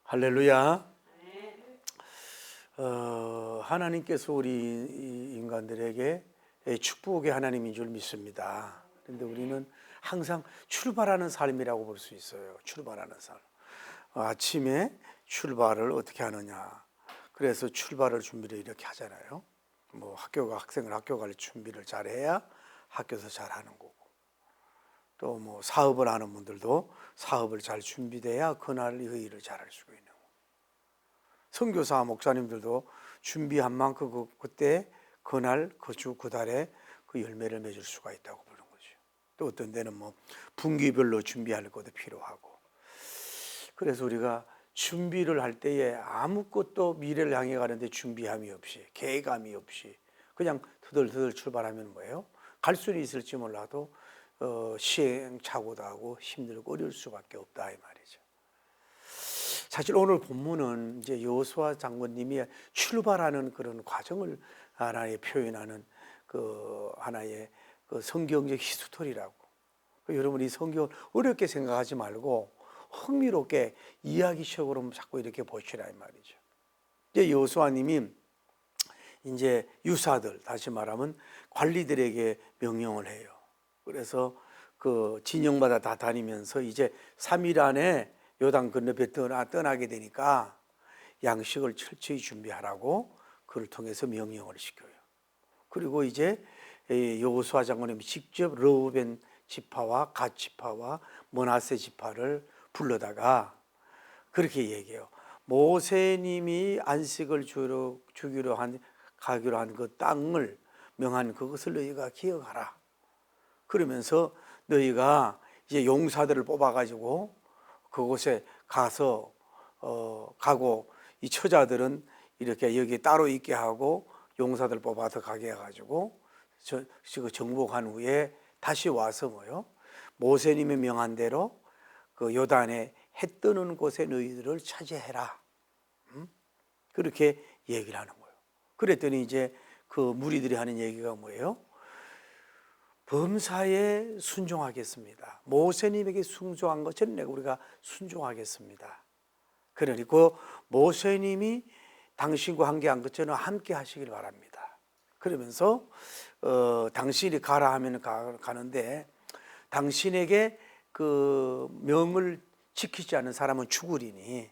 할렐루야. 하나님께서 우리 인간들에게 축복의 하나님인 줄 믿습니다. 그런데 우리는 항상 출발하는 삶이라고 볼 수 있어요. 출발하는 삶. 아침에 출발을 어떻게 하느냐. 그래서 출발을 준비를 이렇게 하잖아요. 뭐 학생을 학교 갈 준비를 잘해야 학교에서 잘하는 거고, 또 뭐 사업을 하는 분들도 사업을 잘 준비돼야 그날 의 일을 잘할 수가 있는 거고, 선교사 목사님들도 준비한 만큼 그때 그날 그 주 그 달에 그 열매를 맺을 수가 있다고 보는 거죠. 또 어떤 데는 뭐 분기별로 준비할 것도 필요하고, 그래서 우리가 준비를 할 때에 아무것도 미래를 향해 가는데 준비함이 없이, 계획함이 없이 그냥 터덜터덜 출발하면 뭐예요? 갈 수는 있을지 몰라도 시행착오도 하고 힘들고 어려울 수밖에 없다 이 말이죠. 사실 오늘 본문은 이제 여호수아 장군님이 출발하는 그런 과정을 하나의 표현하는 그 하나의 그 성경적 히스토리라고. 여러분 이 성경을 어렵게 생각하지 말고 흥미롭게 이야기식으로 자꾸 이렇게 보시라 이 말이죠. 이제 여호수아님이 이제 유사들, 다시 말하면 관리들에게 명령을 해요. 그래서 그 진영마다 다 다니면서 이제 3일 안에 요단 건너편 떠나게 되니까 양식을 철저히 준비하라고 그를 통해서 명령을 시켜요. 그리고 이제 여호수아 장군님이 직접 르우벤 지파와 갓 지파와 므낫세 지파를 불러다가 그렇게 얘기해요. 모세님이 안식을 가기로 한 그 땅을 명한 그것을 너희가 기억하라. 그러면서 너희가 이제 용사들을 뽑아가지고 그곳에 가서 가고, 이 처자들은 이렇게 여기 따로 있게 하고 용사들 뽑아서 가게 해가지고 정복한 후에 다시 와서 뭐요? 모세님이 명한 대로 그 요단에 해 뜨는 곳에 너희들을 차지해라. 그렇게 얘기를 하는 거예요. 그랬더니 이제 그 무리들이 하는 얘기가 뭐예요? 범사에 순종하겠습니다. 모세님에게 순종한 것처럼 우리가 순종하겠습니다. 그러니까 모세님이 당신과 함께한 것처럼 함께 하시길 바랍니다. 그러면서 당신이 가라 하면 가는데 당신에게 그 명을 지키지 않는 사람은 죽으리니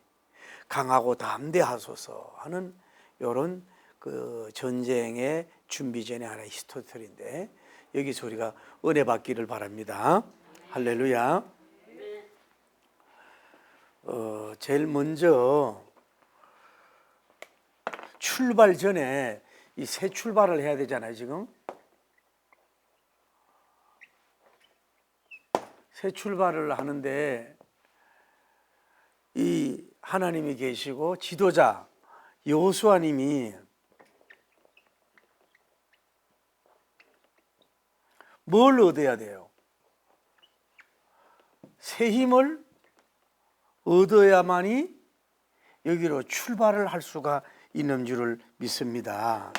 강하고 담대하소서 하는 이런 그 전쟁의 준비 전에 하나의 히스토리인데, 여기서 우리가 은혜 받기를 바랍니다. 할렐루야. 제일 먼저 출발 전에 이 새 출발을 해야 되잖아요. 지금 새 출발을 하는데 이 하나님이 계시고 지도자 여호수아님이 뭘 얻어야 돼요? 새 힘을 얻어야만이 여기로 출발을 할 수가 있는 줄을 믿습니다.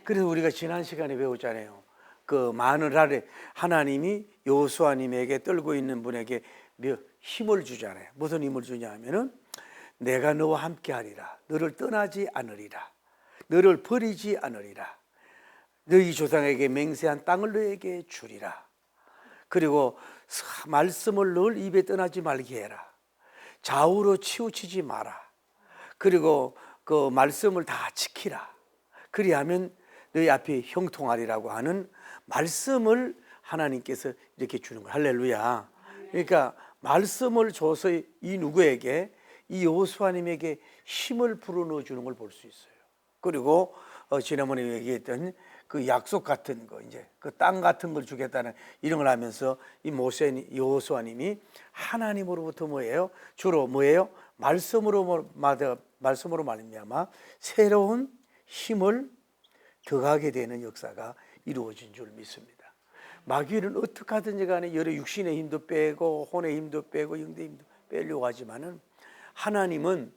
그래서 우리가 지난 시간에 배웠잖아요. 그 마늘 아래 하나님이 여호수아님에게 떨고 있는 분에게 힘을 주잖아요. 무슨 힘을 주냐 하면은 내가 너와 함께 하리라. 너를 떠나지 않으리라. 너를 버리지 않으리라. 너희 조상에게 맹세한 땅을 너에게 주리라. 그리고 말씀을 늘 입에 떠나지 말게 해라. 좌우로 치우치지 마라. 그리고 그 말씀을 다 지키라. 그리하면 너희 앞이 형통하리라고 하는 말씀을 하나님께서 이렇게 주는 거예요. 할렐루야. 그러니까 말씀을 줘서 이 누구에게, 이 여호수아님에게 힘을 불어넣어 주는 걸 볼 수 있어요. 그리고 지난번에 얘기했던 그 약속 같은 거, 이제 그 땅 같은 걸 주겠다는 이런 걸 하면서 이 여호수아님이 하나님으로부터 뭐예요? 주로 뭐예요? 말씀으로 말미암아 새로운 힘을 더하게 되는 역사가 이루어진 줄 믿습니다. 마귀는 어떻게 하든지 간에 여러 육신의 힘도 빼고 혼의 힘도 빼고 영의 힘도 빼려고 하지만은 하나님은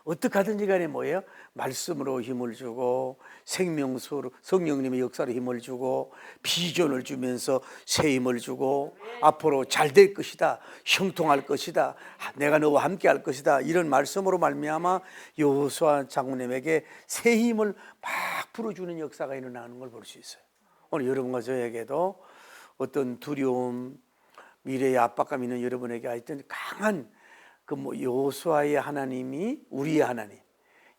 어떻게 하든지 간에 뭐예요? 말씀으로 힘을 주고 생명수로 성령님의 역사로 힘을 주고 비전을 주면서 새 힘을 주고 앞으로 잘 될 것이다, 형통할 것이다, 내가 너와 함께 할 것이다, 이런 말씀으로 말미암아 여호수아 장군님에게 새 힘을 막 불어주는 역사가 일어나는 걸 볼 수 있어요. 오늘 여러분과 저에게도 어떤 두려움, 미래의 압박감 있는 여러분에게 하여튼 강한 그 여호수아의 하나님이 우리의 하나님,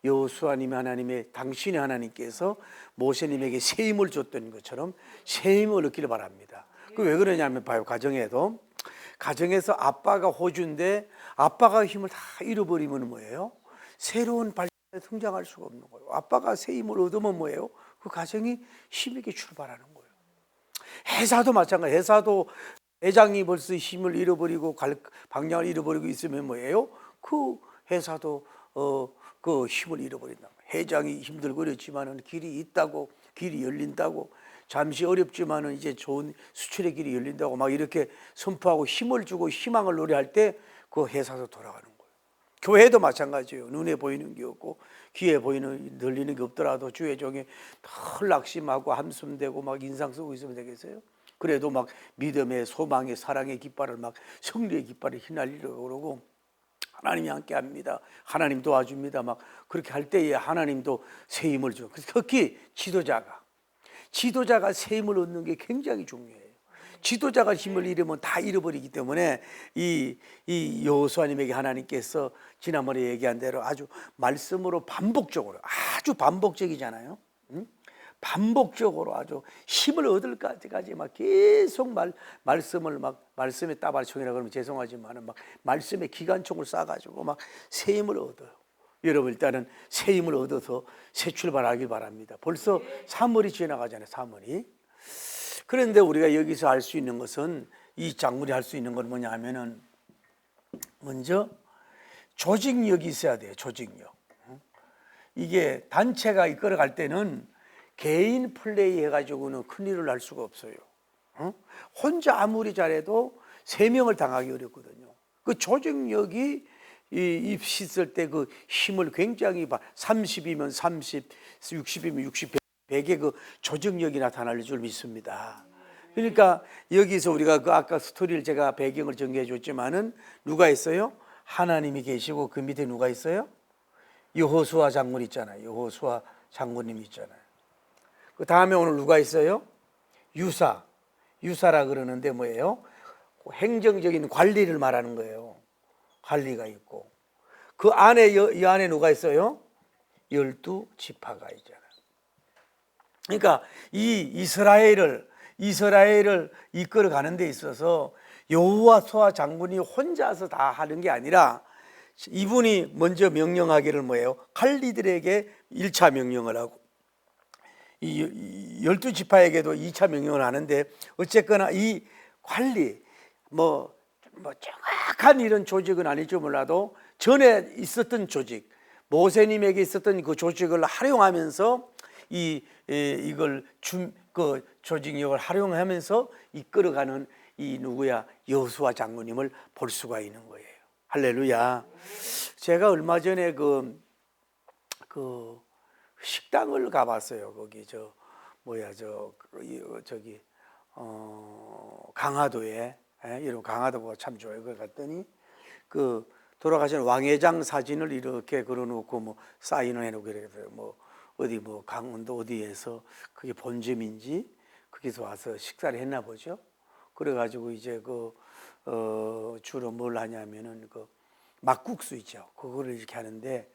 여호수아님의 하나님의 당신의 하나님께서 모세님에게 새 힘을 줬던 것처럼 새 힘을 얻기를 바랍니다. 그 왜 그러냐면 봐요. 가정에서 아빠가 호주인데 아빠가 힘을 다 잃어버리면 뭐예요? 새로운 발전에 성장할 수가 없는 거예요. 아빠가 새 힘을 얻으면 뭐예요? 그 가정이 힘있게 출발하는 거예요. 회사도 마찬가지. 회사도 회장이 벌써 힘을 잃어버리고 방향을 잃어버리고 있으면 뭐예요? 그 회사도 그 힘을 잃어버린다. 회장이 힘들고 그렇지만은 길이 있다고, 길이 열린다고, 잠시 어렵지만은 이제 좋은 수출의 길이 열린다고 막 이렇게 선포하고 힘을 주고 희망을 노래할 때 그 회사도 돌아가는 거예요. 교회도 마찬가지예요. 눈에 보이는 게 없고 귀에 보이는 들리는 게 없더라도 주의 종이 덜 낙심하고 한숨대고 막 인상 쓰고 있으면 되겠어요? 그래도 막 믿음의 소망의 사랑의 깃발을 막 승리의 깃발을 휘날리려고 그러고 하나님이 함께 합니다. 하나님 도와줍니다. 막 그렇게 할 때에 하나님도 새 힘을 줘. 특히 지도자가 새 힘을 얻는 게 굉장히 중요해요. 지도자가 힘을 잃으면 다 잃어버리기 때문에 이 여호수아님에게 하나님께서 지난번에 얘기한 대로 아주 말씀으로 아주 반복적이잖아요. 반복적으로 아주 힘을 얻을 까지 막 계속 말씀을 막 말씀의 따발총이라 그러면 죄송하지만 막 말씀의 기관총을 쏴가지고 막 새 힘을 얻어요. 여러분 일단은 새 힘을 얻어서 새 출발하길 바랍니다. 벌써 3월이 지나가잖아요. 3월이. 그런데 우리가 여기서 알 수 있는 것은 이 장군이 할 수 있는 건 뭐냐 하면은 먼저 조직력이 있어야 돼요. 조직력. 이게 단체가 이끌어갈 때는 개인 플레이 해가지고는 큰일을 할 수가 없어요. 혼자 아무리 잘해도 3명을 당하기 어렵거든요. 그 조직력이 있을 때 그 힘을 굉장히 30이면 30, 60이면 60, 100의 그 조직력이 나타날 줄 믿습니다. 그러니까 여기서 우리가 그 아까 스토리를 제가 배경을 정리해 줬지만은 누가 있어요? 하나님이 계시고 그 밑에 누가 있어요? 여호수아 장군 있잖아요. 여호수아 장군님 있잖아요. 그 다음에 오늘 누가 있어요? 유사라 그러는데 뭐예요? 행정적인 관리를 말하는 거예요. 관리가 있고 그 안에 이 안에 누가 있어요? 12지파가 있잖아요. 그러니까 이 이스라엘을 이끌어 가는 데 있어서 여호수아 장군이 혼자서 다 하는 게 아니라 이분이 먼저 명령하기를 뭐예요? 관리들에게 1차 명령을 하고 이 12지파에게도 2차 명령을 하는데 어쨌거나 이 관리 뭐 정확한 이런 조직은 아닐지 몰라도 전에 있었던 조직 모세님에게 있었던 그 조직을 활용하면서 이걸 그 조직력을 활용하면서 이끌어가는 이 누구야 여호수아 장군님을 볼 수가 있는 거예요. 할렐루야. 제가 얼마 전에 그 식당을 가봤어요. 거기 저기 강화도에 이런 강화도가 참 좋아요. 거기 갔더니 그 돌아가신 왕회장 사진을 이렇게 걸어놓고 뭐 사인을 해놓고 이래서 뭐 어디 뭐 강원도 어디에서 그게 본점인지 거기서 와서 식사를 했나 보죠. 그래가지고 이제 주로 뭘 하냐면은 그 막국수 있죠. 그거를 이렇게 하는데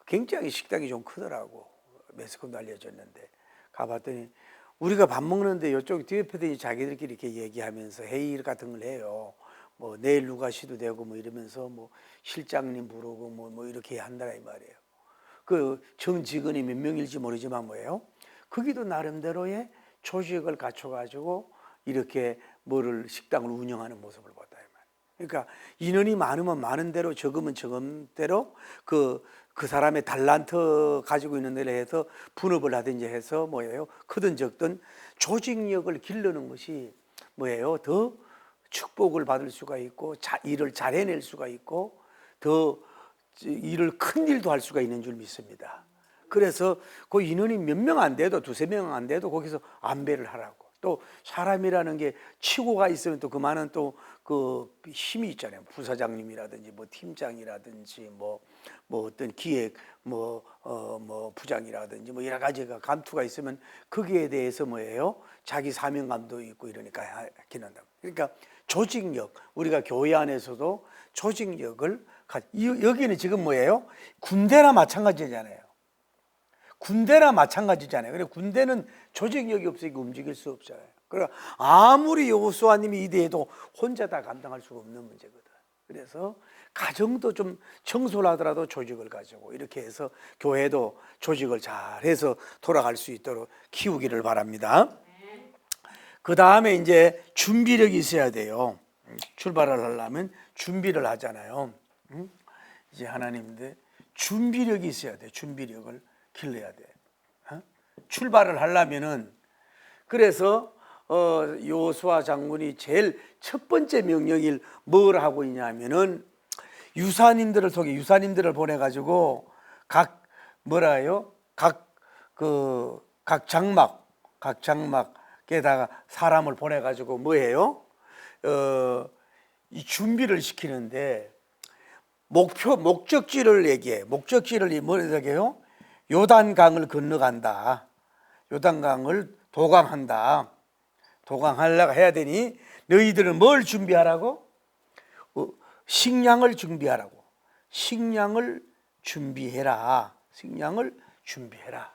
굉장히 식당이 좀 크더라고. 매스컴도 알려줬는데 가봤더니 우리가 밥 먹는데 이쪽 뒤에편들이 자기들끼리 이렇게 얘기하면서 회의 같은 걸 해요. 뭐 내일 누가 시도 되고 뭐 이러면서 뭐 실장님 부르고 뭐 이렇게 한다라 이 말이에요. 그 전 직원이 몇 명일지 모르지만 뭐예요? 거기도 나름대로의 조직을 갖춰가지고 이렇게 식당을 운영하는 모습을 봤다 이 말이에요. 그러니까 인원이 많으면 많은 대로 적으면 적은 대로 그 사람의 달란트 가지고 있는 데를 해서 분업을 하든지 해서 뭐예요? 크든 적든 조직력을 기르는 것이 뭐예요? 더 축복을 받을 수가 있고 일을 잘 해낼 수가 있고 더 일을 큰 일도 할 수가 있는 줄 믿습니다. 그래서 그 인원이 몇 명 안 돼도 두세 명 안 돼도 거기서 안배를 하라고. 또 사람이라는 게 치고가 있으면 또 그만한 또 그 힘이 있잖아요. 부사장님이라든지 뭐 팀장이라든지 뭐 어떤 기획 뭐 부장이라든지 뭐 여러 가지가 감투가 있으면 거기에 대해서 뭐예요? 자기 사명감도 있고 이러니까 하긴 한다. 그러니까 조직력, 우리가 교회 안에서도 조직력을 여기는 지금 뭐예요? 군대나 마찬가지잖아요. 군대나 마찬가지잖아요. 그래 군대는 조직력이 없으니까 움직일 수 없잖아요. 그러니까 아무리 여호수아님이 이대해도 혼자 다 감당할 수가 없는 문제거든. 그래서 가정도 좀 청소를 하더라도 조직을 가지고 이렇게 해서 교회도 조직을 잘해서 돌아갈 수 있도록 키우기를 바랍니다. 그 다음에 이제 준비력이 있어야 돼요. 출발을 하려면 준비를 하잖아요. 이제 하나님인데 준비력이 있어야 돼. 준비력을 길러야 돼. 출발을 하려면은 그래서 여호수아 장군이 제일 첫 번째 명령을 뭘 하고 있냐면은 유사님들을 통해 유사님들을 보내 가지고 각 뭐라요? 각 장막에다가 사람을 보내 가지고 뭐예요? 이 준비를 시키는데 목적지를 얘기해. 목적지를 뭐라고 해요? 요단강을 건너간다. 요단강을 도강한다. 도강하려고 해야 되니 너희들은 뭘 준비하라고? 식량을 준비하라고. 식량을 준비해라. 식량을 준비해라.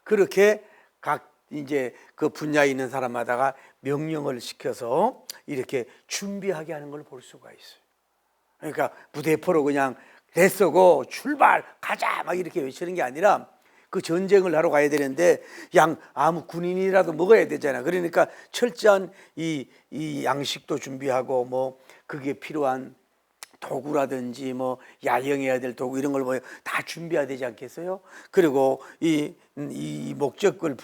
그렇게 각 이제 그 분야에 있는 사람마다가 명령을 시켜서 이렇게 준비하게 하는 걸 볼 수가 있어요. 그러니까 부대포로 그냥 대서고 출발 가자 막 이렇게 외치는 게 아니라 그 전쟁을 하러 가야 되는데 아무 군인이라도 먹어야 되잖아. 그러니까 철저한 이 양식도 준비하고 뭐 그게 필요한 도구라든지 뭐 야영해야 될 도구 이런 걸 뭐 다 준비해야 되지 않겠어요? 그리고 이 목적을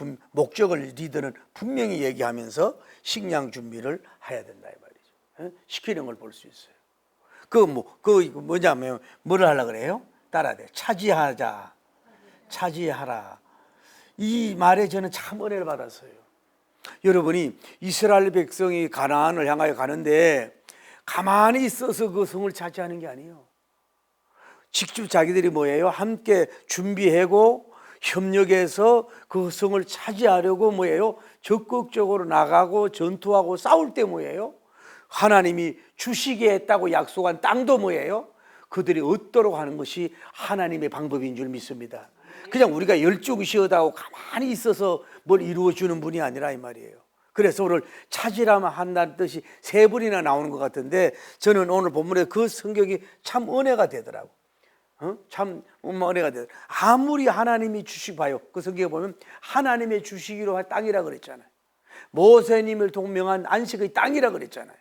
리더는 분명히 얘기하면서 식량 준비를 해야 된다 이 말이죠. 시키는 걸 볼 수 있어요. 뭐냐면 뭐를 하려고 그래요? 따라야 돼. 차지하라. 이 말에 저는 참 은혜를 받았어요. 여러분이 이스라엘 백성이 가나안을 향하여 가는데 가만히 있어서 그 성을 차지하는 게 아니에요. 직접 자기들이 뭐예요? 함께 준비하고 협력해서 그 성을 차지하려고 뭐예요? 적극적으로 나가고 전투하고 싸울 때 뭐예요? 하나님이 주시겠다고 약속한 땅도 뭐예요? 그들이 얻도록 하는 것이 하나님의 방법인 줄 믿습니다. 그냥 우리가 열중시하다고 가만히 있어서 뭘 이루어주는 분이 아니라 이 말이에요. 그래서 오늘 찾으라면 한다는 뜻이 세 번이나 나오는 것 같은데 저는 오늘 본문에 그 성격이 참 은혜가 되더라고. 참 은혜가 되더라고. 아무리 하나님이 주시봐요. 그 성경에 보면 하나님의 주시기로 한 땅이라 그랬잖아요. 모세님을 동명한 안식의 땅이라 그랬잖아요.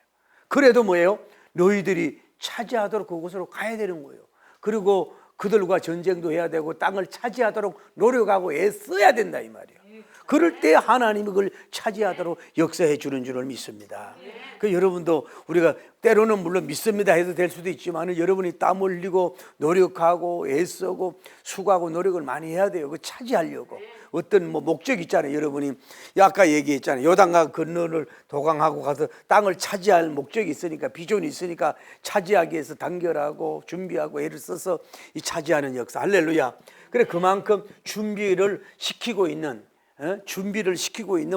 그래도 뭐예요? 너희들이 차지하도록 그곳으로 가야 되는 거예요. 그리고 그들과 전쟁도 해야 되고 땅을 차지하도록 노력하고 애써야 된다 이 말이에요. 그럴 때 하나님이 그걸 차지하도록 역사해 주는 줄을 믿습니다. 그 여러분도 우리가 때로는 물론 믿습니다 해도 될 수도 있지만 여러분이 땀 흘리고 노력하고 애쓰고 수고하고 노력을 많이 해야 돼요. 그 차지하려고. 어떤 목적이 있잖아요. 여러분이 아까 얘기했잖아요. 요단강 건너를 도강하고 가서 땅을 차지할 목적이 있으니까 비전이 있으니까 차지하기 위해서 단결하고 준비하고 애를 써서 이 차지하는 역사. 할렐루야. 그래 그만큼 준비를 시키고 있는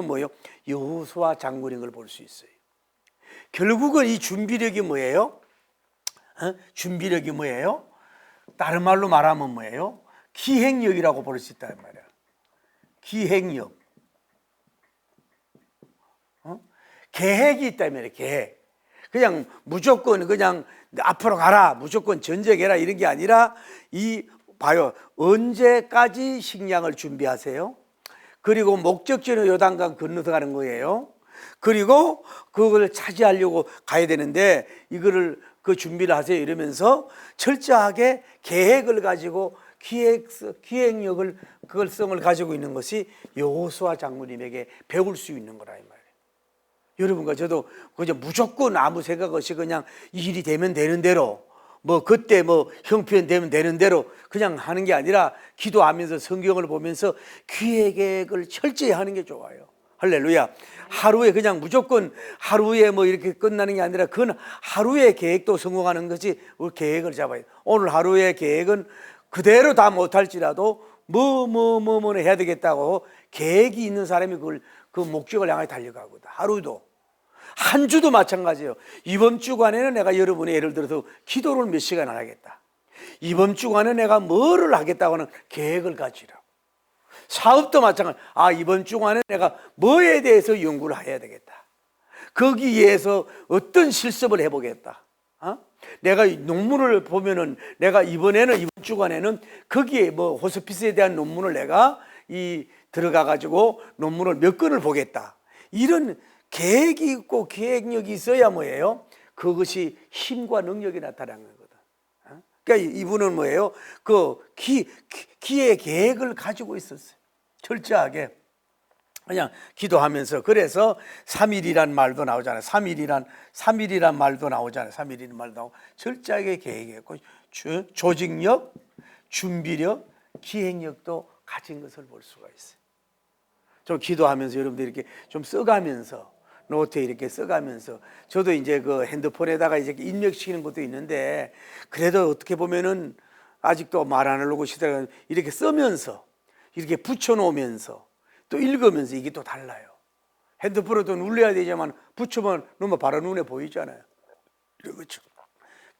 뭐예요? 여호수아 장군인 걸 볼 수 있어요. 결국은 이 준비력이 뭐예요? 준비력이 뭐예요? 다른 말로 말하면 뭐예요? 기획력이라고 볼 수 있다는 말이야. 기획력. 계획이 있다면 계획. 그냥 무조건 그냥 앞으로 가라, 무조건 전쟁해라 이런 게 아니라 봐요. 언제까지 식량을 준비하세요? 그리고 목적지는 요단강 건너서 가는 거예요. 그리고 그걸 차지하려고 가야 되는데 이거를 그 준비를 하세요 이러면서 철저하게 계획을 가지고 기획력을 그걸성을 가지고 있는 것이 여호수아 장군님에게 배울 수 있는 거라 이 말이에요. 여러분과 저도 그저 무조건 아무 생각 없이 그냥 일이 되면 되는 대로 뭐 그때 뭐 형편되면 되는 대로 그냥 하는 게 아니라 기도하면서 성경을 보면서 귀의 계획을 철저히 하는 게 좋아요. 할렐루야. 하루에 그냥 무조건 하루에 뭐 이렇게 끝나는 게 아니라 그건 하루의 계획도 성공하는 것이 우리 계획을 잡아야 돼. 오늘 하루의 계획은 그대로 다 못할지라도 뭐 해야 되겠다고 계획이 있는 사람이 그걸 그 목적을 향해 달려가거든. 하루도 한 주도 마찬가지예요. 이번 주간에는 내가 여러분의 예를 들어서 기도를 몇 시간 안 하겠다. 이번 주간에 내가 뭐를 하겠다고 하는 계획을 가지라고. 사업도 마찬가지. 이번 주간에 내가 뭐에 대해서 연구를 해야 되겠다. 거기에서 어떤 실습을 해보겠다. 내가 논문을 보면은 내가 이번 주간에는 거기에 뭐 호스피스에 대한 논문을 내가 들어가 가지고 논문을 몇 건을 보겠다. 이런 계획이 있고 계획력이 있어야 뭐예요? 그것이 힘과 능력이 나타나는 거거든. 그러니까 이분은 뭐예요? 그 기의 계획을 가지고 있었어요. 철저하게 그냥 기도하면서. 그래서 3일이란 말도 나오잖아요. 3일이란 말도 나오잖아요. 3일이란 말도 나오고 철저하게 계획했고 조직력, 준비력, 기획력도 가진 것을 볼 수가 있어요. 좀 기도하면서 여러분들 이렇게 좀 써가면서 노트에 이렇게 써가면서 저도 이제 그 핸드폰에다가 이제 입력시키는 것도 있는데 그래도 어떻게 보면은 아직도 말 안 하려고 시대가 이렇게 쓰면서 이렇게 붙여놓으면서 또 읽으면서 이게 또 달라요. 핸드폰으로도 눌러야 되지만 붙여만 놓으면 바로 눈에 보이잖아요. 그렇죠.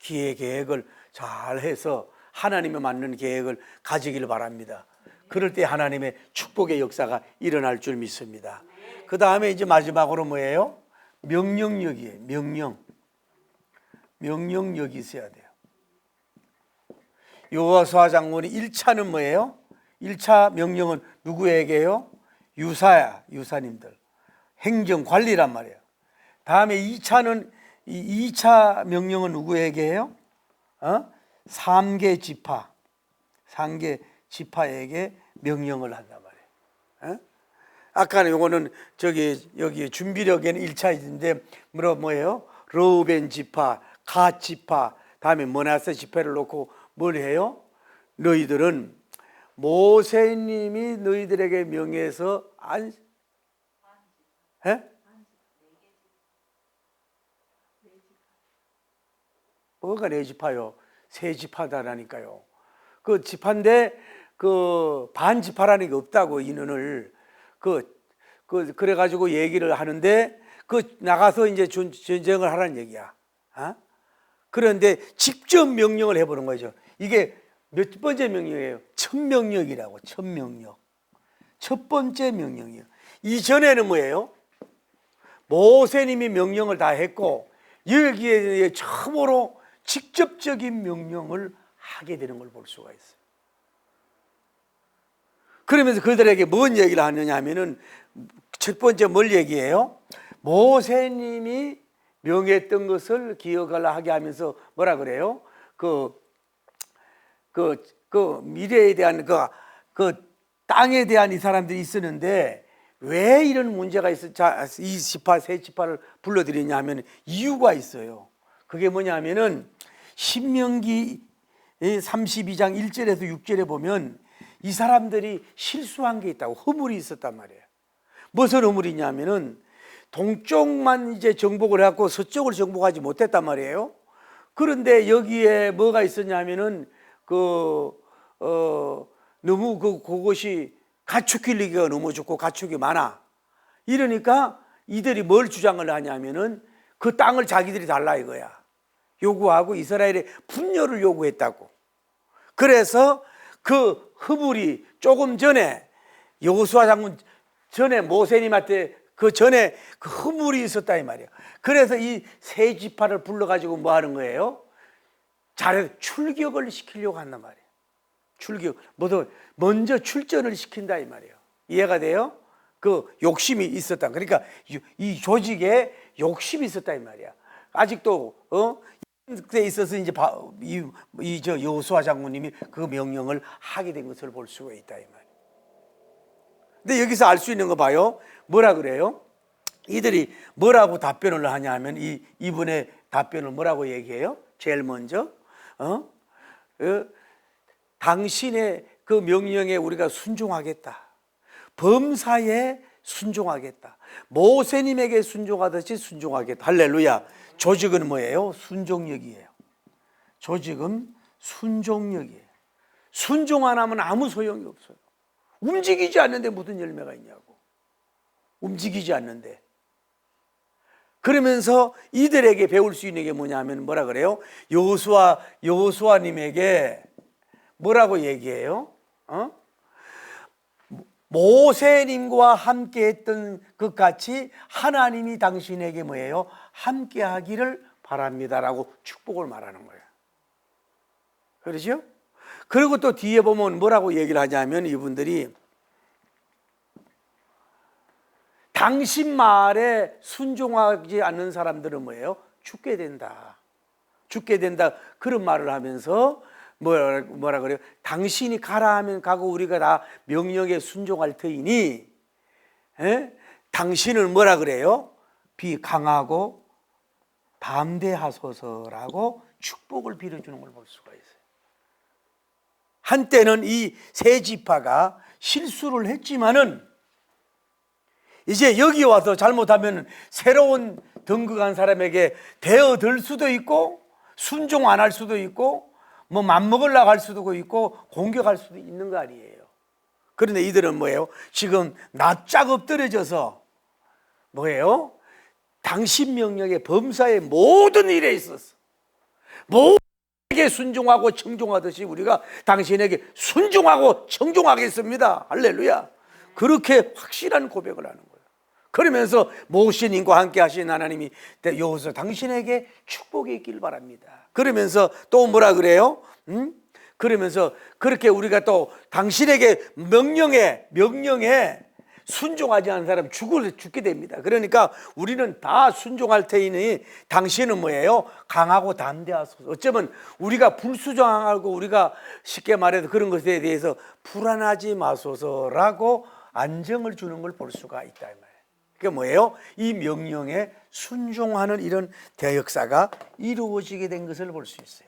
기의 계획을 잘 해서 하나님에 맞는 계획을 가지기를 바랍니다. 그럴 때 하나님의 축복의 역사가 일어날 줄 믿습니다. 그 다음에 이제 마지막으로 뭐예요? 명령력이에요. 명령력이 있어야 돼요. 여호수아 장군이 1차는 뭐예요? 1차 명령은 누구에게요? 유사님들. 행정관리란 말이에요. 다음에 2차는 2차 명령은 누구에게요? 3개 지파에게 명령을 한단 말이에요. 아까는 요거는 여기 준비력에는 1차인데 뭐예요? 르우벤 지파, 갓 지파, 다음에 머나세 지파를 놓고 뭘 해요? 너희들은 모세님이 너희들에게 명해서 뭐가 네 지파요? 세 지파다라니까요. 그 지파인데 그 반 지파라는 게 없다고 인원을 그래가지고 얘기를 하는데 나가서 이제 전쟁을 하라는 얘기야. 그런데 직접 명령을 해보는 거죠. 이게 몇 번째 명령이에요? 첫 명령이라고. 첫 번째 명령이에요. 이전에는 뭐예요? 모세님이 명령을 다 했고 여기에 처음으로 직접적인 명령을 하게 되는 걸 볼 수가 있어요. 그러면서 그들에게 뭔 얘기를 하느냐 하면은 첫 번째 뭘 얘기해요? 모세님이 명했던 것을 기억하려 하게 하면서 뭐라 그래요? 미래에 대한 그 땅에 대한 이 사람들이 있었는데 왜 이런 문제가 이 지파 세 지파를 불러들이냐 하면 이유가 있어요. 그게 뭐냐 하면은 신명기 32장 1절에서 6절에 보면 이 사람들이 실수한 게 있다고. 허물이 있었단 말이에요. 무슨 허물이냐 하면은 동쪽만 이제 정복을 해갖고 서쪽을 정복하지 못했단 말이에요. 그런데 여기에 뭐가 있었냐 하면은 너무 그것이 가축 길리기가 너무 좋고 가축이 많아. 이러니까 이들이 뭘 주장을 하냐면은 그 땅을 자기들이 달라 이거야. 요구하고 이스라엘의 분열을 요구했다고. 그래서 그 허물이 조금 전에 여호수아 장군 전에 모세님한테 그 전에 그 허물이 있었다 이 말이야. 그래서 이 세 지파를 불러가지고 뭐 하는 거예요? 출격을 시키려고 한단 말이에요. 출격. 먼저 출전을 시킨다 이 말이에요. 이해가 돼요? 그 욕심이 있었다. 그러니까 이 조직에 욕심이 있었다 이 말이야. 아직도 그때 있어서 이제 저 여호수아 장군님이 그 명령을 하게 된 것을 볼 수가 있다 이 말이에요. 근데 여기서 알 수 있는 거 봐요. 뭐라 그래요? 이들이 뭐라고 답변을 하냐 하면 이분의 답변을 뭐라고 얘기해요? 제일 먼저 당신의 그 명령에 우리가 순종하겠다. 범사에 순종하겠다. 모세님에게 순종하듯이 순종하겠다. 할렐루야. 조직은 뭐예요? 순종력이에요. 조직은 순종력이에요. 순종 안 하면 아무 소용이 없어요. 움직이지 않는데 무슨 열매가 있냐고. 움직이지 않는데. 그러면서 이들에게 배울 수 있는 게 뭐냐면 뭐라 그래요? 여호수아님에게 뭐라고 얘기해요? 모세님과 함께 했던 것 같이 하나님이 당신에게 뭐예요? 함께 하기를 바랍니다라고 축복을 말하는 거예요. 그렇죠? 그리고 또 뒤에 보면 뭐라고 얘기를 하냐면 이분들이 당신 말에 순종하지 않는 사람들은 뭐예요? 죽게 된다. 죽게 된다. 그런 말을 하면서 뭐라 그래요? 당신이 가라 하면 가고 우리가 다 명령에 순종할 터이니 당신을 뭐라 그래요? 강하고 담대하소서라고 축복을 빌어주는 걸 볼 수가 있어요. 한때는 이 세 지파가 실수를 했지만은 이제 여기 와서 잘못하면 새로운 등극한 사람에게 대어들 수도 있고 순종 안 할 수도 있고 뭐 맘먹으려고 할 수도 있고 공격할 수도 있는 거 아니에요. 그런데 이들은 뭐예요? 지금 납작 엎드려져서 뭐예요? 당신 명령의 범사의 모든 일에 있어서 모두에게 순종하고 청종하듯이 우리가 당신에게 순종하고 청종하겠습니다. 할렐루야. 그렇게 확실한 고백을 하는 거예요. 그러면서 모세님과 함께 하신 하나님이 여호수아 당신에게 축복이 있길 바랍니다. 그러면서 또 뭐라 그래요? 그러면서 그렇게 우리가 또 당신에게 명령에 순종하지 않은 사람 죽게 됩니다. 그러니까 우리는 다 순종할 테이니 당신은 뭐예요? 강하고 담대하소서. 어쩌면 우리가 불순종하고 우리가 쉽게 말해서 그런 것에 대해서 불안하지 마소서라고 안정을 주는 걸 볼 수가 있다 이 말이에요. 그게 뭐예요? 이 명령에 순종하는 이런 대역사가 이루어지게 된 것을 볼 수 있어요.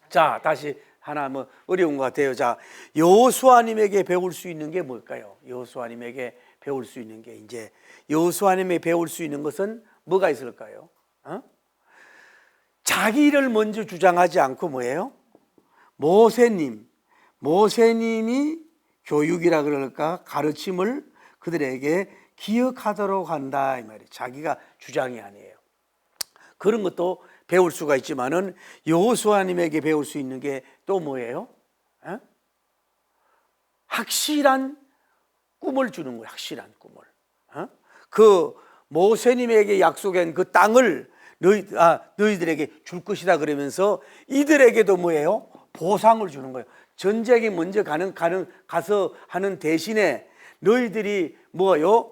자, 다시 하나 뭐 어려운 것 같아요. 자, 여호수아님에게 배울 수 있는 게 뭘까요? 여호수아님에게 배울 수 있는 게 이제 여호수아님에게 배울 수 있는 것은 뭐가 있을까요? 자기를 먼저 주장하지 않고 뭐예요? 모세님이 교육이라 그럴까 가르침을 그들에게 기억하도록 한다 이 말이에요. 자기가 주장이 아니에요. 그런 것도 배울 수가 있지만은 여호수아님에게 배울 수 있는 게 또 뭐예요? 확실한 꿈을 주는 거예요. 확실한 꿈을. 그 모세님에게 약속한 그 땅을 너희들에게 줄 것이다 그러면서 이들에게도 뭐예요? 보상을 주는 거예요. 전쟁에 먼저 가서 하는 대신에 너희들이 뭐요?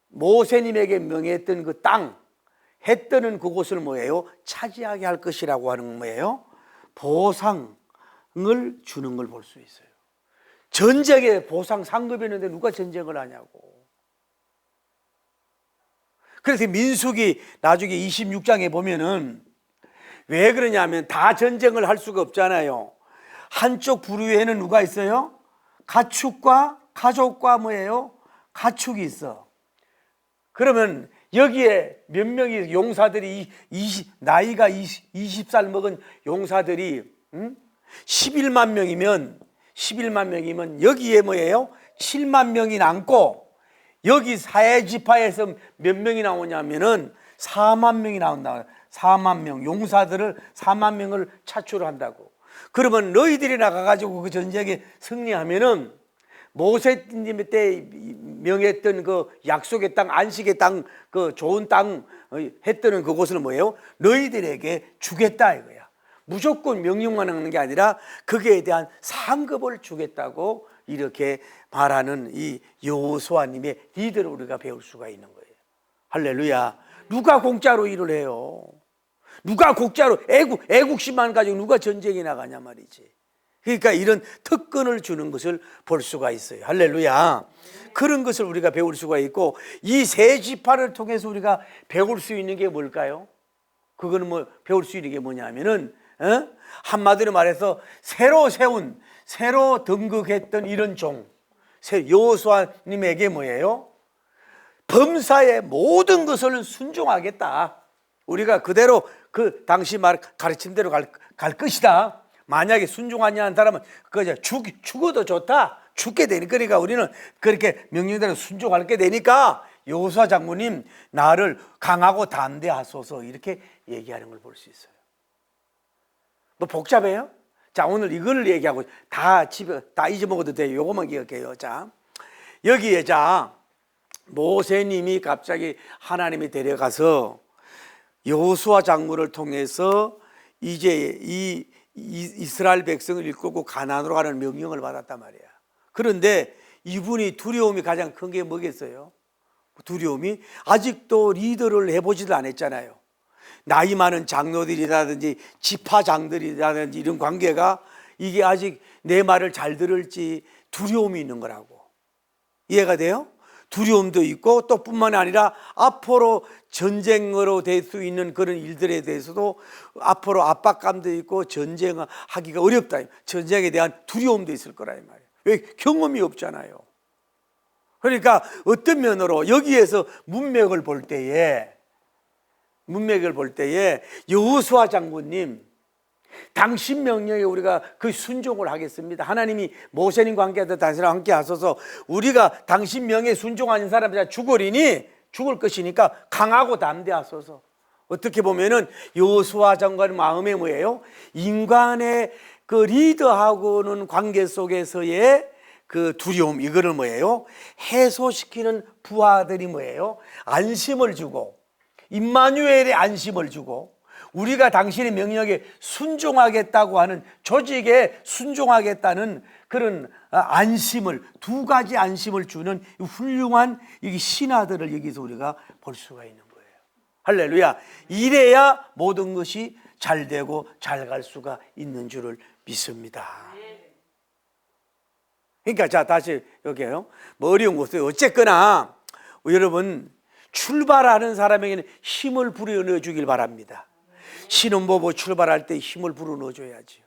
모세님에게 명했던 그 땅, 해 뜨는 그곳을 뭐예요? 차지하게 할 것이라고 하는 뭐예요? 보상을 주는 걸 볼 수 있어요. 전쟁에 보상 상급이 있는데 누가 전쟁을 하냐고. 그래서 민수기 나중에 26장에 보면은 왜 그러냐면 다 전쟁을 할 수가 없잖아요. 한쪽 부류에는 누가 있어요? 가축과 가족과 뭐예요? 가축이 있어. 그러면 여기에 몇 명이 용사들이 나이가 20살 먹은 용사들이 11만 명이면 여기에 뭐예요? 7만 명이 남고 여기 사해지파에서 몇 명이 나오냐면은 4만 명이 나온다. 4만 명 용사들을 4만 명을 차출한다고. 그러면 너희들이 나가가지고 그 전쟁에 승리하면은 모세님 때 명했던 그 약속의 땅, 안식의 땅, 그 좋은 땅 했던 그곳을 뭐예요? 너희들에게 주겠다 이거야. 무조건 명령만 하는 게 아니라 거기에 대한 상급을 주겠다고 이렇게 말하는 이 여호수아님의 리더를 우리가 배울 수가 있는 거예요. 할렐루야. 누가 공짜로 일을 해요? 누가 공짜로 애국심만 가지고 누가 전쟁에 나가냐 말이지. 그러니까 이런 특권을 주는 것을 볼 수가 있어요. 할렐루야. 그런 것을 우리가 배울 수가 있고 이 세 지파를 통해서 우리가 배울 수 있는 게 뭘까요? 그거는 배울 수 있는 게 뭐냐면은 한마디로 말해서 새로 등극했던 이런 종 여호수아님에게 뭐예요? 범사의 모든 것을 순종하겠다. 우리가 그대로 그 당시 말 가르친 대로 갈 것이다. 만약에 순종하지 않는 사람은 그저 죽어도 좋다. 죽게 되니까. 그러니까 우리는 그렇게 명령대로 순종하게 되니까 여호수아 장군님 나를 강하고 담대하소서 이렇게 얘기하는 걸 볼 수 있어요. 뭐 복잡해요? 자, 오늘 이걸 얘기하고 다 집에 다 잊어먹어도 돼요. 요것만 기억해요. 자, 여기에 자 모세님이 갑자기 하나님이 데려가서 여호수아 장군을 통해서 이제 이 이스라엘 백성을 이끌고 가나안으로 가는 명령을 받았단 말이야. 그런데 이분이 두려움이 가장 큰 게 뭐겠어요? 두려움이 아직도 리더를 해보지도 않았잖아요. 나이 많은 장로들이라든지 지파장들이라든지 이런 관계가 이게 아직 내 말을 잘 들을지 두려움이 있는 거라고. 이해가 돼요? 두려움도 있고 또 뿐만 아니라 앞으로 전쟁으로 될 수 있는 그런 일들에 대해서도 앞으로 압박감도 있고 전쟁하기가 어렵다. 전쟁에 대한 두려움도 있을 거라 이 말이에요. 왜? 경험이 없잖아요. 그러니까 어떤 면으로 여기에서 문맥을 볼 때에 여호수아 장군님 당신 명령에 우리가 그 순종을 하겠습니다. 하나님이 모세님과 함께하듯 당신과 함께 하소서. 우리가 당신 명에 순종하는 사람들 죽을 것이니까 강하고 담대하소서. 어떻게 보면은 여호수아 장관 마음에 뭐예요? 인간의 그 리더하고는 관계 속에서의 그 두려움, 이거를 뭐예요? 해소시키는 부하들이 뭐예요? 안심을 주고, 임마누엘의 안심을 주고, 우리가 당신의 명령에 순종하겠다고 하는 조직에 순종하겠다는 그런 안심을, 두 가지 안심을 주는 훌륭한 신하들을 여기서 우리가 볼 수가 있는 거예요. 할렐루야. 이래야 모든 것이 잘 되고 잘 갈 수가 있는 줄을 믿습니다. 그러니까 자, 다시 여기에요. 뭐 어려운 것은 어쨌거나 여러분 출발하는 사람에게는 힘을 불어넣어 주길 바랍니다. 신혼부부 출발할 때 힘을 불어넣어 줘야지요.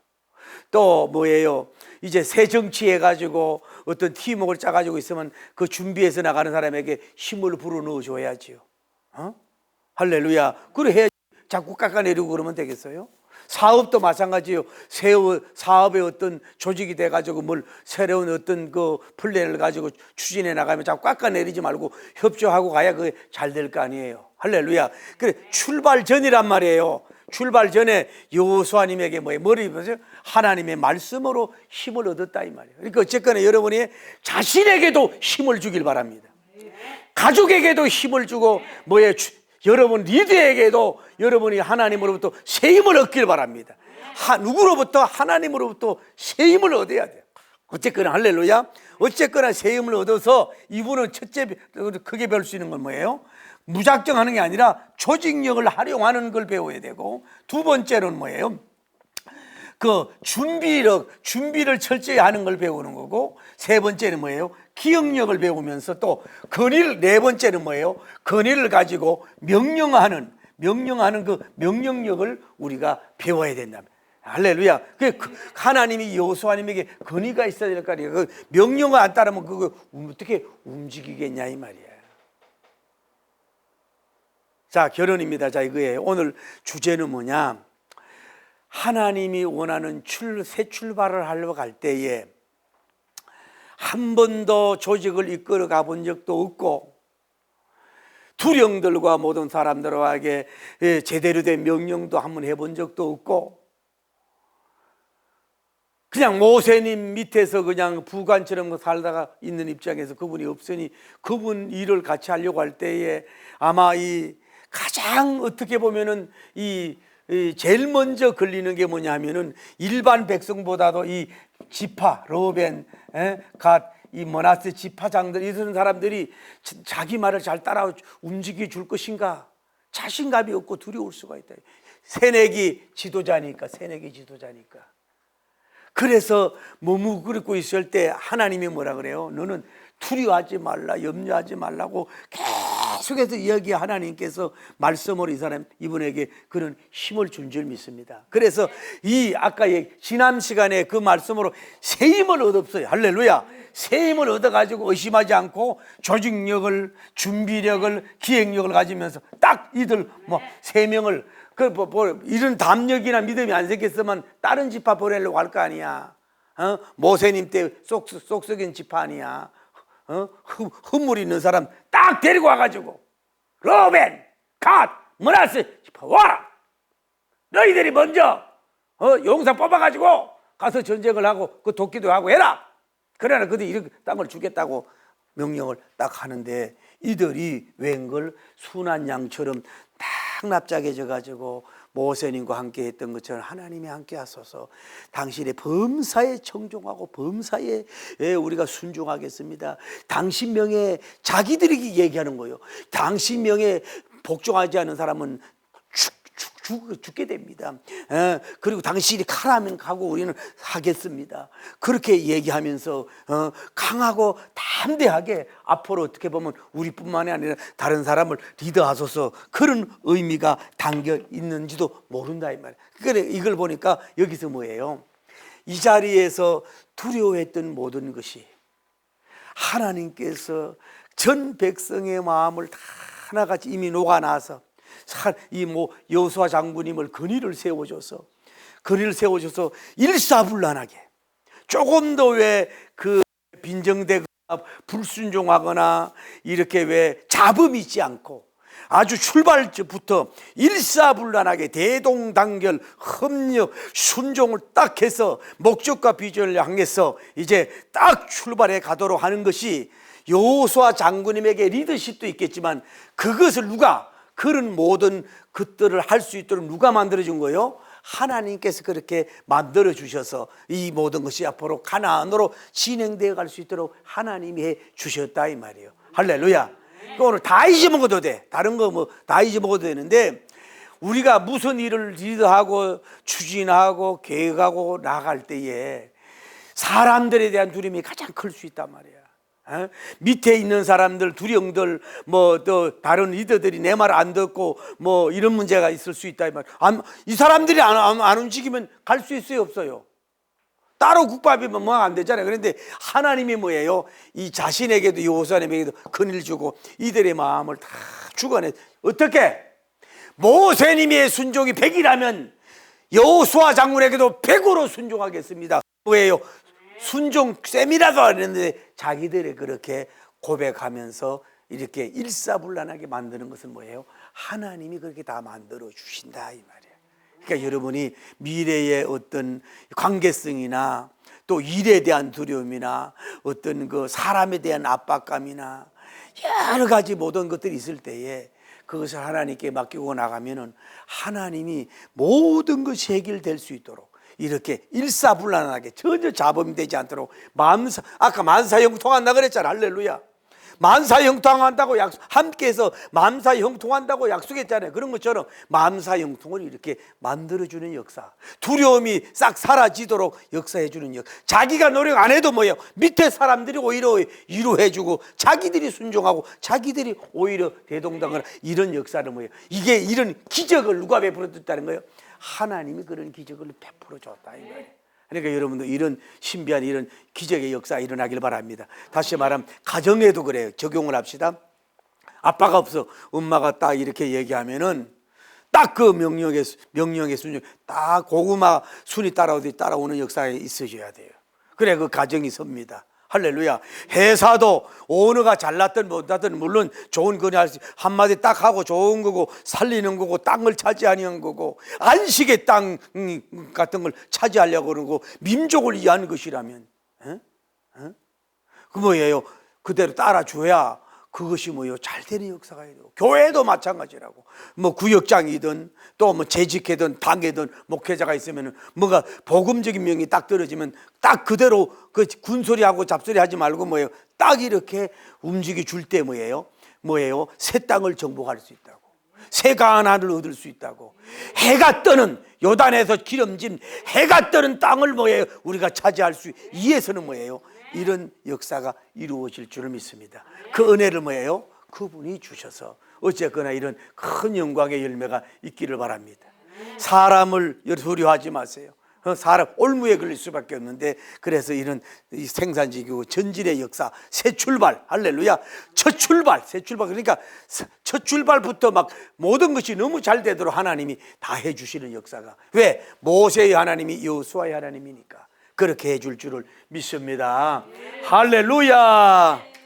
또 뭐예요? 이제 새 정치해가지고 어떤 팀워크를 짜가지고 있으면 그 준비해서 나가는 사람에게 힘을 불어넣어 줘야지요. 할렐루야. 그래 해야지. 자꾸 깎아내리고 그러면 되겠어요? 사업도 마찬가지예요. 사업의 어떤 조직이 돼가지고 뭘 새로운 어떤 그 플랜을 가지고 추진해 나가면 자꾸 깎아내리지 말고 협조하고 가야 그게 잘 될 거 아니에요. 할렐루야. 그래 출발 전이란 말이에요. 출발 전에 여호수아님에게 머리 입으세요. 하나님의 말씀으로 힘을 얻었다 이 말이에요. 그러니까 어쨌거나 여러분이 자신에게도 힘을 주길 바랍니다. 가족에게도 힘을 주고 여러분 리더에게도 여러분이 하나님으로부터 새 힘을 얻길 바랍니다. 누구로부터? 하나님으로부터 새 힘을 얻어야 돼요. 어쨌거나 할렐루야. 어쨌거나 새 힘을 얻어서 이분은 첫째 크게 배울 수 있는 건 뭐예요? 무작정 하는 게 아니라 조직력을 활용하는 걸 배워야 되고, 두 번째는 뭐예요? 그 준비를 철저히 하는 걸 배우는 거고, 세 번째는 뭐예요? 기억력을 배우면서 또 네 번째는 뭐예요? 건의를 가지고 명령하는 그 명령력을 우리가 배워야 된다. 할렐루야. 하나님이 여호수아님에게 건의가 있어야 될 거 아니에요. 그 명령을 안 따르면 그거 어떻게 움직이겠냐 이 말이에요. 자, 결론입니다. 자, 이거예요. 오늘 주제는 뭐냐? 하나님이 원하는 새 출발을 하려고 갈 때에 한 번도 조직을 이끌어 가본 적도 없고, 두령들과 모든 사람들에게 제대로 된 명령도 한번 해본 적도 없고, 그냥 모세님 밑에서 그냥 부관처럼 살다가 있는 입장에서 그분이 없으니 그분 일을 같이 하려고 할 때에 아마 이 가장 어떻게 보면은 제일 먼저 걸리는 게 뭐냐 하면은 일반 백성보다도 이 지파, 로벤, 갓, 이 머나세 지파장들 이런 사람들이 자기 말을 잘 따라 움직여 줄 것인가 자신감이 없고 두려울 수가 있다. 새내기 지도자니까. 그래서 머무르고 있을 때 하나님이 뭐라 그래요? 너는 두려워하지 말라, 염려하지 말라고 계속 속에서 여기 하나님께서 말씀으로 이 사람 이분에게 그런 힘을 준 줄 믿습니다. 그래서 이 아까 지난 시간에 그 말씀으로 새 힘을 얻었어요. 할렐루야. 새 힘을 얻어가지고 의심하지 않고 조직력을, 준비력을, 기획력을 가지면서 딱 이들 세 명을 이런 담력이나 믿음이 안 생겼으면 다른 지파 보내려고 할 거 아니야. 모세님 때 쏙쏙인 지파 아니야. 흠물 있는 사람 딱 데리고 와가지고 로벤, 갓, 므나세 지파 와라. 너희들이 먼저 용사 뽑아가지고 가서 전쟁을 하고 그 돕기도 하고 해라. 그러나 그들이 이렇게 땅을 주겠다고 명령을 딱 하는데 이들이 웬걸 순한 양처럼 딱 납작해져 가지고 모세님과 함께 했던 것처럼 하나님이 함께 하소서. 당신의 범사에 청종하고 범사에 우리가 순종하겠습니다. 당신 명에 자기들이 얘기하는 거예요. 당신 명에 복종하지 않은 사람은 죽게 됩니다. 그리고 당신이 가라면 가고 우리는 하겠습니다. 그렇게 얘기하면서 강하고 담대하게 앞으로 어떻게 보면 우리뿐만이 아니라 다른 사람을 리더하소서 그런 의미가 담겨 있는지도 모른다 이 말이에요. 그래 이걸 보니까 여기서 뭐예요? 이 자리에서 두려워했던 모든 것이 하나님께서 전 백성의 마음을 다 하나같이 이미 녹아나서 여호수아 장군님을 근위를 세워줘서 일사불란하게 조금 더 왜 그 빈정대거나 불순종하거나 이렇게 왜 잡음이 있지 않고 아주 출발부터 일사불란하게 대동단결 협력 순종을 딱 해서 목적과 비전을 향해서 이제 딱 출발해 가도록 하는 것이 여호수아 장군님에게 리더십도 있겠지만 그것을 누가 그런 모든 것들을 할 수 있도록 누가 만들어준 거예요? 하나님께서 그렇게 만들어 주셔서 이 모든 것이 앞으로 가나안으로 진행되어 갈 수 있도록 하나님이 해 주셨다 이 말이에요. 할렐루야. 오늘 다 잊어먹어도 돼. 다른 거 다 잊어먹어도 되는데 우리가 무슨 일을 리더하고 추진하고 계획하고 나갈 때에 사람들에 대한 두려움이 가장 클 수 있단 말이야. 밑에 있는 사람들, 두령들, 또 다른 리더들이 내 말 안 듣고 이런 문제가 있을 수 있다 이 말. 이 사람들이 안 움직이면 갈 수 있어요, 없어요? 따로 국밥이면 안 되잖아요. 그런데 하나님이 뭐예요? 이 자신에게도 여호수아에게도 큰일 주고 이들의 마음을 다 주관해. 어떻게? 모세님의 순종이 100이라면 여호수아 장군에게도 100으로 순종하겠습니다. 뭐예요? 순종 셈이라도 하는데 자기들이 그렇게 고백하면서 이렇게 일사불란하게 만드는 것은 뭐예요? 하나님이 그렇게 다 만들어 주신다 이 말이에요. 그러니까 여러분이 미래의 어떤 관계성이나 또 일에 대한 두려움이나 어떤 그 사람에 대한 압박감이나 여러 가지 모든 것들이 있을 때에 그것을 하나님께 맡기고 나가면은 하나님이 모든 것이 해결될 수 있도록 이렇게 일사불란하게 전혀 잡음이 되지 않도록 아까 만사형통한다 그랬잖아. 할렐루야. 만사형통한다고 함께해서 만사형통한다고 약속했잖아요. 그런 것처럼 만사형통을 이렇게 만들어주는 역사, 두려움이 싹 사라지도록 역사해주는 역사. 자기가 노력 안 해도 뭐예요? 밑에 사람들이 오히려 위로해주고 자기들이 순종하고 자기들이 오히려 대동당하는 이런 역사는 뭐예요? 이게 이런 기적을 누가 베풀어줬다는 거예요? 하나님이 그런 기적을 베풀어 줬다 이 말이에요. 그러니까 여러분도 이런 신비한 이런 기적의 역사가 일어나길 바랍니다. 다시 말하면 가정에도 그래요. 적용을 합시다. 아빠가 없어 엄마가 딱 이렇게 얘기하면은 딱 그 명령의 순종, 딱 고구마 순이 따라오는 역사가 있어줘야 돼요. 그래 그 가정이 섭니다. 할렐루야. 회사도 어느가 잘났든 못났든 물론 좋은 거니 한마디 딱 하고 좋은 거고 살리는 거고 땅을 차지하는 거고 안식의 땅 같은 걸 차지하려고 그러고 민족을 위한 것이라면 그 뭐예요? 그대로 따라줘야 그것이 뭐예요? 잘 되는 역사가 되고 교회도 마찬가지라고 구역장이든 또 재직회든 당회든 목회자가 있으면 뭐가 복음적인 명이 딱 떨어지면 딱 그대로 그 군소리하고 잡소리 하지 말고 뭐예요? 딱 이렇게 움직여 줄 때 뭐예요? 새 땅을 정복할 수 있다고, 새 가나안을 얻을 수 있다고, 해가 뜨는 요단에서 기름진 해가 뜨는 땅을 뭐예요? 우리가 차지할 수 위해서는 뭐예요? 이런 역사가 이루어질 줄을 믿습니다. 그 은혜를 뭐예요? 그분이 주셔서 어쨌거나 이런 큰 영광의 열매가 있기를 바랍니다. 사람을 두려워하지 마세요. 사람 올무에 걸릴 수밖에 없는데, 그래서 이런 이 생산지교 전진의 역사, 새 출발, 할렐루야, 첫 출발, 새 출발. 그러니까 첫 출발부터 막 모든 것이 너무 잘 되도록 하나님이 다 해주시는 역사가, 왜? 모세의 하나님이 여호수아의 하나님이니까 그렇게 해줄 줄을 믿습니다. 할렐루야.